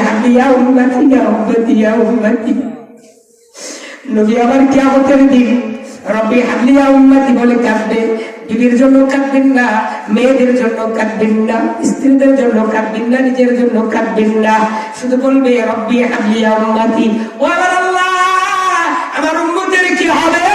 হাবলি ইয়া উম্মতি ইয়া উম্মতি ইয়া উম্মতি। নবী আবার কিয়ামতের দিন রব্বি হাবলি ইয়া উম্মতি বলে কাঁদবে। বিবির জন্য কাঁদবেন না, মেয়েদের জন্য কাঁদবেন না, স্ত্রীদের জন্য কাঁদবেন না, নিজের জন্য কাঁদবেন না, শুধু বলবে রব্বি হাবলি ইয়া উম্মতি। ও আমার আল্লাহ, আমার উম্মতের কি হবে,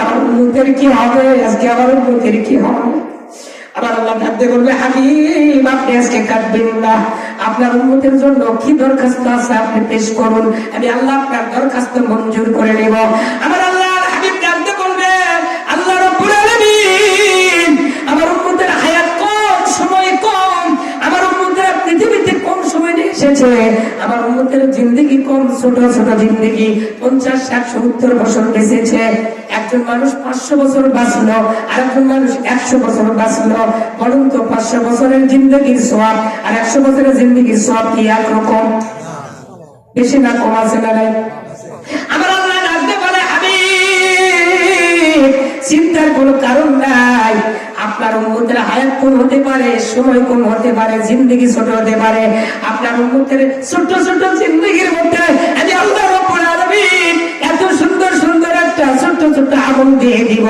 আমার উম্মতের কি হবে, আজকে আমার উম্মতের কি হবে। আমার আল্লাহ কাঁদতে বলবে হাবিব আপনি আজকে কাঁদবেন না, আপনার উম্মতের জন্য কি দরখাস্ত আছে আপনি পেশ করুন, আমি আল্লাহ আপনার দরখাস্ত মঞ্জুর করে নেব। আমার আল্লাহ হাবিব কাঁদতে বলবে আল্লাহ রাব্বুল আলামিন আমার উম্মতের হায়াত কম, সময় কম, আমার উম্মতের পৃথিবীতে কম সময় নিয়ে এসেছে, আমার উম্মতের জিন্দেগি কম, ছোট ছোট জিন্দেগি, 50, 60, 70 বছর বেঁচেছে। একজন মানুষ 500 বছর বাঁচলো, আর একজন মানুষ 100 বছর বাঁচলো। বলুন তো 500 বছরের জিন্দগির সওয়াব আর 100 বছরের জিন্দগির সওয়াব কি একরকম? বেশি না কম আছে না নাই? আমার আল্লাহ ডাকতে বলে হাবিব চিন্তার কোনো কারণ নাই, আপনার উম্মতের হায়াত কম হতে পারে, সময় কম হতে পারে, জিন্দগি ছোট হতে পারে, আপনার উম্মতের ছোট ছোট জিন্দগির মধ্যে আমি আল্লাহ রাব্বুল আলামিন এত সুন্দর সুন্দর একটা ছোট ছোট আমল দিয়ে দিব।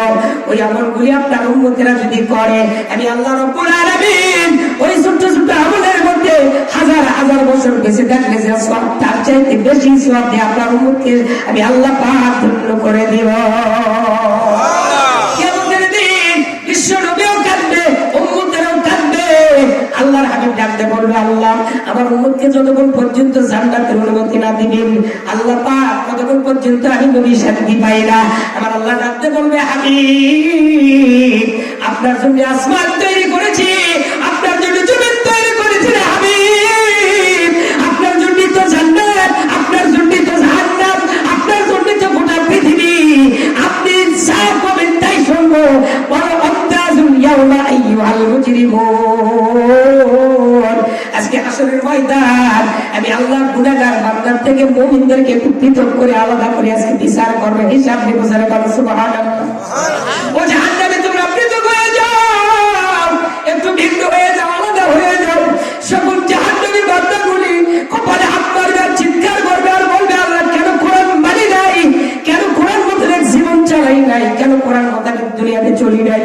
ওই আমলগুলি আপনার উম্মতেরা যদি করে, আমি আল্লাহ রাব্বুল আলামিন ওই ছোট ছোট আমলের মধ্যে হাজার হাজার বছর বেঁচে থাকলে যে সওয়াব, তার চাইতে বেশি সওয়াব দিয়ে আপনার উম্মতকে আমি আল্লাহ পাক ধন্য করে দিব। আল্লাহর হাবিব ডাকতে বলবে আল্লাহ আমার উম্মতকে যতক্ষণ পর্যন্ত জান্নাতের অনুমতি না দিবেন, আল্লাহ পাক ততক্ষণ পর্যন্ত আমি নবী শান্তি পাই না। আমার আল্লাহ ডাকতে বলবে হাবিব আপনার জন্য আসমান তৈরি করেছি, আপনার জন্য জমিন তৈরি করেছি রে হাবিব, আপনার জন্য তো জান্নাত, আপনার জন্য তো জাহান্নাম, আপনার জন্য তো গোটা পৃথিবী, আপনি যা করবেন তাই শুনবো। বড় অন্তাজুল ইয়াউমা আইয়ুহাল মুজরিমুন, আজকে হাসরের ময়দান আমি আল্লাহ গুনাহগার বান্দার থেকে মুমিনদেরকে পৃথক করে আলাদা করে আজকে বিচার করবে, হিসাব নিব। সুবহানাল্লাহ। ও জাহান্নামে তোমরা পৃথক হয়ে যাও, একটু ভিন্ন হয়ে যাও, আলাদা হয়ে যাও। সকল জাহান্নামী বান্দাগুলি কপালে হাত মারবে, চিৎকার করবে আর বলবে আল্লাহ কেন কোরআন মানি নাই, কেন কোরআন মোতাবেক জীবন চালাই নাই, কেন কোরআন মোতাবেক দুনিয়াতে চলি নাই,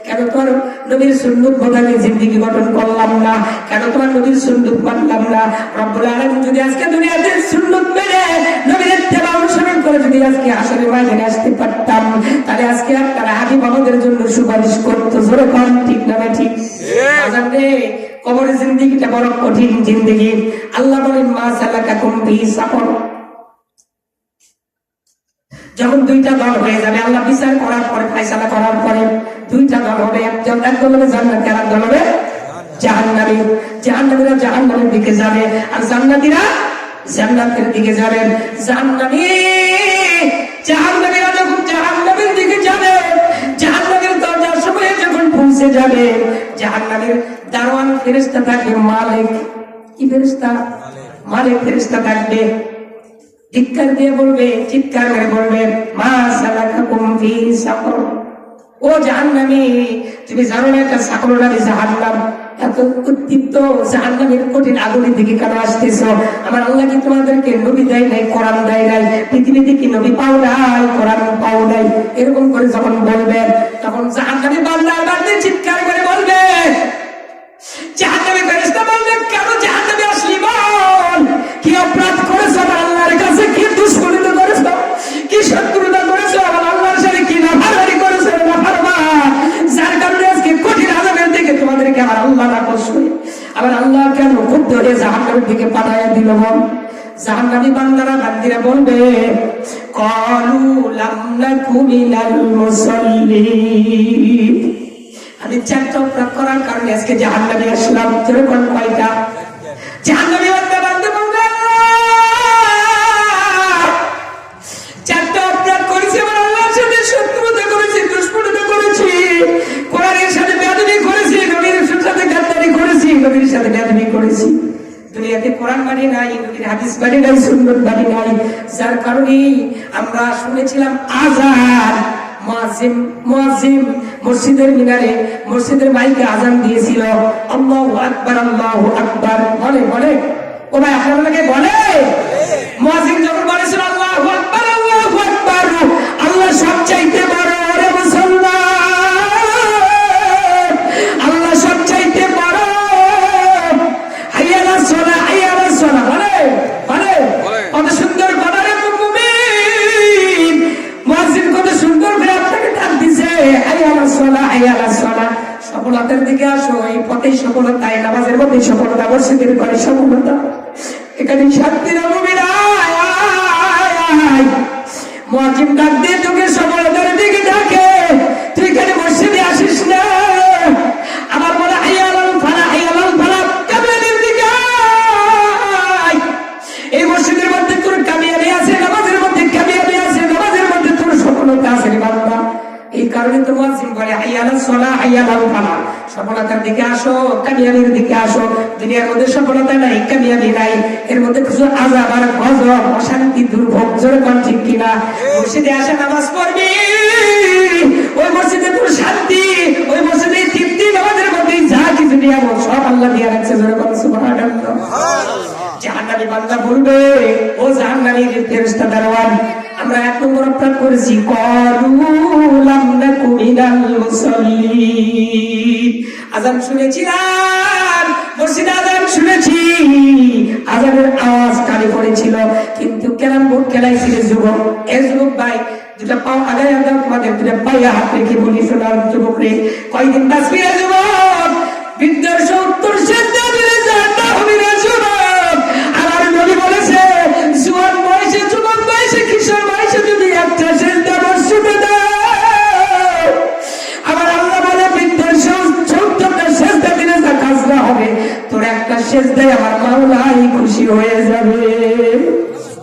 কেন তোমার নবীর সুন্নাত মোতাবেক জিন্দেগি গঠন করলাম না, কেন তোমার নবীর সুন্নাত মানলাম না। রব্বুল আলামিন যদি আজকে দুনিয়াতে সুন্নাত মেনে নবীর ইত্তেবা অনুসরণ করে যদি আজকে হাসরের ময়দানে আসতে পারতাম, তাহলে আজকে আপনারা হাবিব আমাদের জন্য সুপারিশ করতো। জোরে কোন ঠিক না ঠিক? আজানে কবরের জিন্দেগিটা বড় কঠিন জিন্দেগি। আল্লাহ বলেন মা সালাকাকুম ফি সাকর, যখন দুইটা দল হয়ে যাবে, আল্লাহ বিচার করার পরে, ফয়সালা করার পরে দুইটা দল হবে, একদল হবে জান্নাতি আর একদল হবে জাহান্নামী। জাহান্নামীরা জাহান্নামের দিকে যাবে আর জান্নাতীরা জান্নাতের দিকে যাবেন। জাহান্নামীরা যখন জাহান্নামের দিকে যাবে, জাহান্নামের দরজার সময় যখন পৌঁছে যাবে, জাহান্নামের দারোয়ান ফেরেশতা থাকবে, মালিক কি ফেরেশতা? মালিক ফেরেশতা থাকবে, চিৎকার দিয়ে বলবে, চিৎকার করে বলবে মা সালাকাকুম ফি সাকর, ও জাহান্নামী তুমি জানো না এটা সাকর নামে জাহান্নাম, এত উত্তীপ্ত জাহান্নামের কঠিন আগুনের দিকে কেন আসতেছো? আমার আল্লাহ কি তোমাদেরকে নবী দেয় নাই, কোরআন দেয় নাই? পৃথিবীতে কি নবী পাও নাই, কোরআন পাও নাই? এরকম করে যখন বলবে, তখন জাহান্নামী বান্দা বান্দা চিৎকার করে বলবে, জাহান্নামী ফেরেশতা বলবে কেন জাহান্নামে আসলি বল, কি অপরাধ করেছো আমার আল্লাহর কাছে, কি দুষ্কর্ম করেছো, কি শত্রুতা করেছো, আমার আল্লাহর সাথে কি নাফরমানি করেছো, নাফরমান, যার কারণে আজকে কঠিন আযাবের দিকে তোমাদেরকে আমার আল্লাহ নাকশ করে আমার আল্লাহ কেন ক্ষুব্ধ হয়ে জাহান্নামের দিকে পাঠাইয়া দিল? বল জাহান্নামী বান্দারা বান্দিরা বলবে ক্বালু লাম নাকু মিনাল মুসাল্লিন, আমি 4টা অপরাধ করার কারণে আজকে জাহান্নামে আসলাম। যেরকম কয়টা? জাহান্নামী বান্দা বান্দা বলবে 4টা অপরাধ করেছি, আমার আল্লাহর সাথে শত্রুতা করেছি, দুশমনতা করেছি, কোরআনের সাথে বেয়াদবি করেছি, নবীর সাথে গাদ্দারি করেছি, নবীর সাথে বেয়াদবি করেছি, দুনিয়াতে কোরআন মানি নাই, নবীর হাদিস মানি নাই, সুন্নাত মানি নাই, যার কারণে আমরা শুনেছিলাম আযান মুয়াজ্জিন মসজিদের মিনারে, মসজিদের মাইকে আযান দিয়েছিল, আল্লাহু আকবার আল্লাহু আকবার বলে বলে ও ভাই আপনাদেরকে বলে মুয়াজ্জিন যখন বলেছিল আল্লাহু আকবার আল্লাহু আকবার, আল্লাহ সবচাইতে বড় রে মুসলমান, আল্লাহ সবচাইতে বড়, হাইয়া আলাস সালাহ হাইয়া আলাস সালাহ বলে বলে কত সুন্দর কথা রে মুমিন। মুয়াজ্জিন কত সুন্দর করে আপনাকে ডাক দিছে, হাইয়া আলাস সালাহ হাইয়া আলাস সালাহ, সফলতার দিকে আসো, এই পথেই সফলতা, এই নামাজের মধ্যে সফলতা, মসজিদের ঘরে সফলতা, এখানে শান্তির মুমিনা। মুয়াজ্জিন ডাক দিয়ে তোকে সফলতার দিকে ডাকে, তুই এখানে মসজিদে আসিস না, আমার বলে হাইয়া আলাল ফালাহ হাইয়া আলাল ফালাহ, কামিয়াবির দিকে আয়। এই মসজিদের মধ্যে তোর কামিয়াবি আছে, নামাজের মধ্যে কামিয়াবি আছে, নামাজের মধ্যে তোর সফলতা আছে রে বান্দা। এই কারণে তো মুয়াজ্জিন বলে হাইয়া আলাস সালাহ হাইয়া আলাল ফালাহ, সফলতার দিকে আসো, কামিয়াবির দিকে আসো। দুনিয়ার মধ্যে সফলতা নাই, কামিয়াবি নাই, এর মধ্যে কিছু আযাব আর গজব, অশান্তি, দুর্ভোগ, জোরে কোন ঠিক কিনা। মসজিদে আসে নামাজ পড়বি, ওই মসজিদে তোর শান্তি, ওই মসজিদে তৃপ্তি, নামাজের মধ্যে যা কিছু নিয়ামত সব আল্লাহ দিয়ে রাখছে, জোরে কোন সুবহানাল্লাহ। জাহান্নামী বান্দা বলবে, ও জাহান্নামীর ফেরেশতা দারওয়ান, আমরা এক নম্বর অপরাধ করেছি, ক্বালু লাম নাকু মিনাল মুসাল্লিন, আযান শুনেছিলাম, মসজিদে আযান শুনেছি, আযানের আওয়াজ কানে পড়েছিল, কিন্তু ক্যারাম বোর্ড খেলাইছিল যুবক। এ যুবক ভাই, দুটা পাও আগায় দাও, তোমাদের দুটা পায়ে হাত রেখে বলি, শোনার যুবক রে, কয়দিন বাঁচবি রে যুবক, বৃদ্ধের 70 সেজদা দিলে জান্নাত হবে না যুবক। আমার নবী বলেছে, জোয়ান বয়সে, যুবক বয়সে, কিশোর বয়সে যদি একটা সেজদা মসজিদে দাও, আমার আল্লাহ বলে বৃদ্ধের 70টা সেজদা দিলে যা কাজ না হবে, তোর একটা সেজদায় আমার মাওলাই খুশি হয়ে যাবে।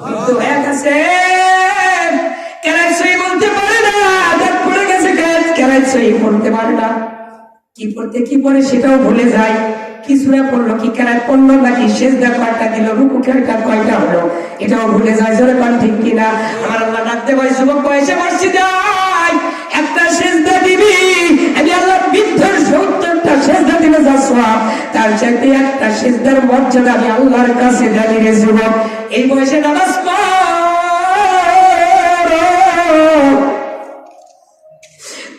বৃদ্ধ হয়ে গেছে, কেরাত সই বলতে পারে না, দাঁত পড়ে গেছে, কেরাত সই বলতে পারে না, কি পড়তে কি পড়ে সেটাও ভুলে যায়, কি সূরা পড়লো, কি কেরাত পড়লো, নাকি সেজদা কয়টা দিল, রুকু কয়টা হলো, এটাও ভুলে যায়, জোরে কোন ঠিক কিনা। আমার আল্লাহ ডাকতে বলে, যুবক বয়সে মসজিদে আয়, একটা সেজদা দিবি, আমি আল্লাহ বৃদ্ধর 70টা সেজদা দিলে যা সওয়াব, তার চাইতে একটা সেজদার মর্যাদা আমি আল্লাহর কাছে জানি রে যুবক। এই বয়সে নামাজ পড়।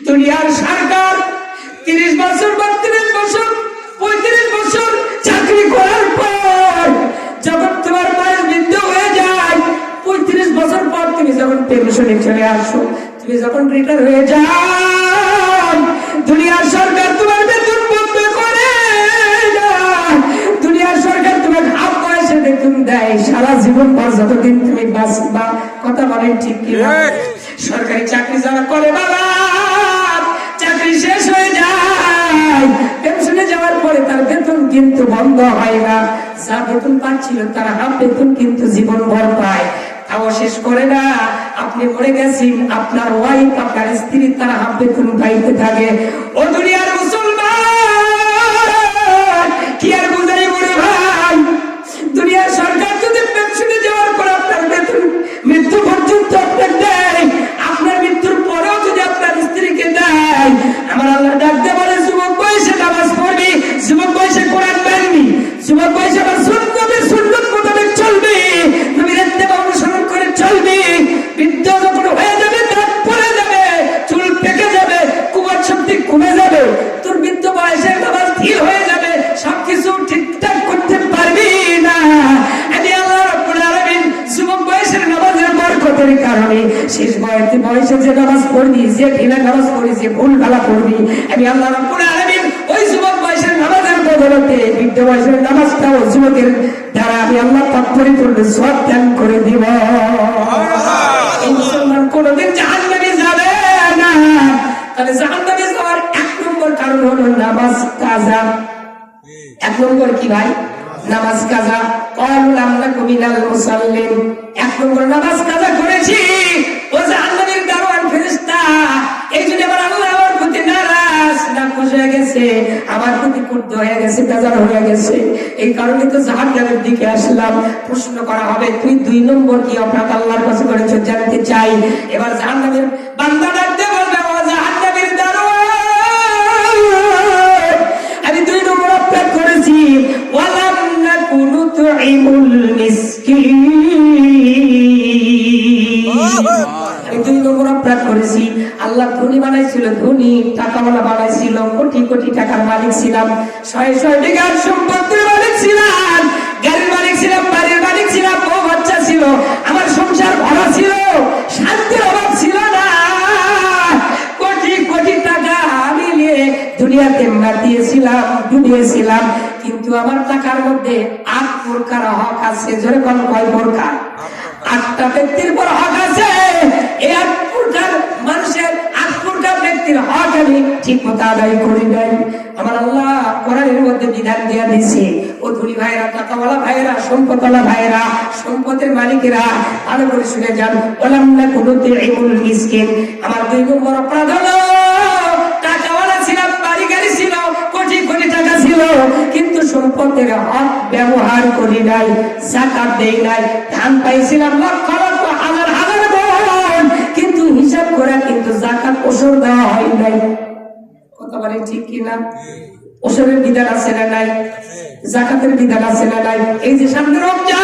দুনিয়ার সরকার 30 বছর 32 বছর 35 বছর চাকরি করার পর যখন তোমার বয়স বৃদ্ধ হয়ে যায়, 35 বছর পর তুমি যখন পেনশনে চলে আসো, তুমি যখন রিটায়ার হয়ে যাও, দুনিয়ার সরকার তোমার বেতন বন্ধ করে না, দুনিয়ার সরকার তোমার হাফ বয়সে বেতন দেয়, সারা জীবন পর যতদিন তুমি বাঁচবা। কথা বলেন ঠিক কিনা? সরকারি চাকরি যারা করে বাবা, চাকরি শেষ হয়ে যায়, পেনশনে যাওয়ার পরে তার বেতন কিন্তু বন্ধ হয় না, যা বেতন পাচ্ছিল তার হাফ বেতন কিন্তু জীবন ভর পায়, তাও শেষ করে না। আপনি মরে গেছেন, আপনার ওয়াইফ, আপনার স্ত্রী তার হাফ বেতন পাইতে থাকে। ও দুনিয়ার মুসলমান, কি আর বুঝাই মরে ভাই, দুনিয়ার সরকার যদি পেনশনে যাওয়ার পর আপনার বেতন মৃত্যু পর্যন্ত আপনাকে দেয়, আপনার মৃত্যুর পরেও যদি আপনার স্ত্রীকে দেয়, আমার আল্লাহ ডাকতে বলে, যুবক বয়সে নামাজ পড়বি, যুবক বয়সে কোরআন পড়বি, যুবক বয়সে আবার সুন্নত মোতাবেক চলবি, নবীর ইত্তেবা অনুসরণ করে চলবি। বৃদ্ধ যখন হয়ে যাবে, দাঁত পড়ে যাবে, চুল পেকে যাবে, কুমার শক্তি কমে যাবে, তোর বৃদ্ধ বয়সে নামাজ ঢিল হয়ে যাবে, সবকিছু ঠিকঠাক করতে পারবি না। আমি আল্লাহ রাব্বুল আলামিন যুবক বয়সের নামাজের বরকতের কারণে শেষ বয়সে যে নামাজ পড়বি, যে ঢিলা নামাজ পড়বি, যে ভুল ভালা পড়বি, আমি আল্লাহ রাব্বুল আলামিন ওই যুবক বয়সের নামাজের বদলতে বৃদ্ধ বয়সের নামাজটাও যুবকের দ্বারা আমি আল্লাহ পাক পরিপূর্ণ সওয়াব দান করে দিব। এই মুসলমান কোনদিন জাহান্নামে যাবে না। তাহলে জাহান্নামে যাওয়ার 1 নম্বর কারণ হলো নামাজ কাজা। 1 নম্বর কি ভাই? নামাজ কাজা। ক্বালু লাম নাকু মিনাল মুসাল্লিন, 1 নম্বর নামাজ কাজা করেছি। ও জাহান্নামের দারোয়ান ফেরেশতা, এই জন্য আমার আল্লাহ আমার প্রতি নারাজ, নাখুশ হয়ে গেছে, আমার প্রতি ক্রুদ্ধ হয়ে গেছে, বেজার হয়ে গেছে। এই কারণে তো জাহান্নামের দিকে আসলাম। প্রশ্ন করা হবে, তুই 2 নম্বর কি অপরাধ আল্লাহর কাছে করেছো, জানতে চাই। এবার জাহান্নামের বান্দা ডাকতে বলবে, ও জাহান্নামের দারোয়ান, আমি 2 নম্বর অপরাধ করেছি, ওয়ালাম নাকু নুতঈমুল করেছি। আল্লাহ ধনী বানাইছিল, ধনী টাকাওয়ালা বানাইছিল, কোটি কোটি টাকার মালিক ছিলাম, শয়ে শয়ে বিঘার সম্পত্তির মালিক ছিলাম, গাড়ির মালিক ছিলাম, বাড়ির মালিক ছিলাম, বউ বাচ্চা ছিল, আমার সংসার ভরা ছিল, শান্তির অভাব ছিল না। কোটি কোটি টাকা আমি নিয়ে দুনিয়াতে মাতিয়েছিলাম, ডুবিয়েছিলাম, কিন্তু আমার টাকার মধ্যে ৮ প্রকার হক আছে। জোরে কোন কয় প্রকার? ৮টা ব্যক্তির পর হক আছে। এই ৮ প্রকার মানুষের, ৮ প্রকার ব্যক্তির হক আমি ঠিক মতো আদায় করি নাই। আমার আল্লাহ কোরআনের মধ্যে বিধান দিয়ে দিয়েছে, ও ধনী ভাইরা, টাকাওয়ালা ভাইরা, সম্পদওয়ালা ভাইরা, সম্পদের মালিকেরা, ভালো করে শুনে যান। ওলাম না কোনো তিউল মিসকিন। আমার ২ নম্বর অপরাধ হলো টাকাওয়ালা ছিলাম, বাড়ি গাড়ি ছিল, কোটি কোটি টাকা ছিল, কিন্তু সম্পদের হক ব্যবহার করি নাই, যাকাত দেই নাই। ধান পাইছিলাম লক্ষ লক্ষ হাজার হাজার মণ, কিন্তু হিসাব করে কিন্তু যাকাত ওসর দেওয়া হয় নাই। কথা বলে ঠিক কিনা? ওসরের বিধান আছে না নাই? যাকাতের বিধান আছে না নাই? এই যে সামনে রমজান,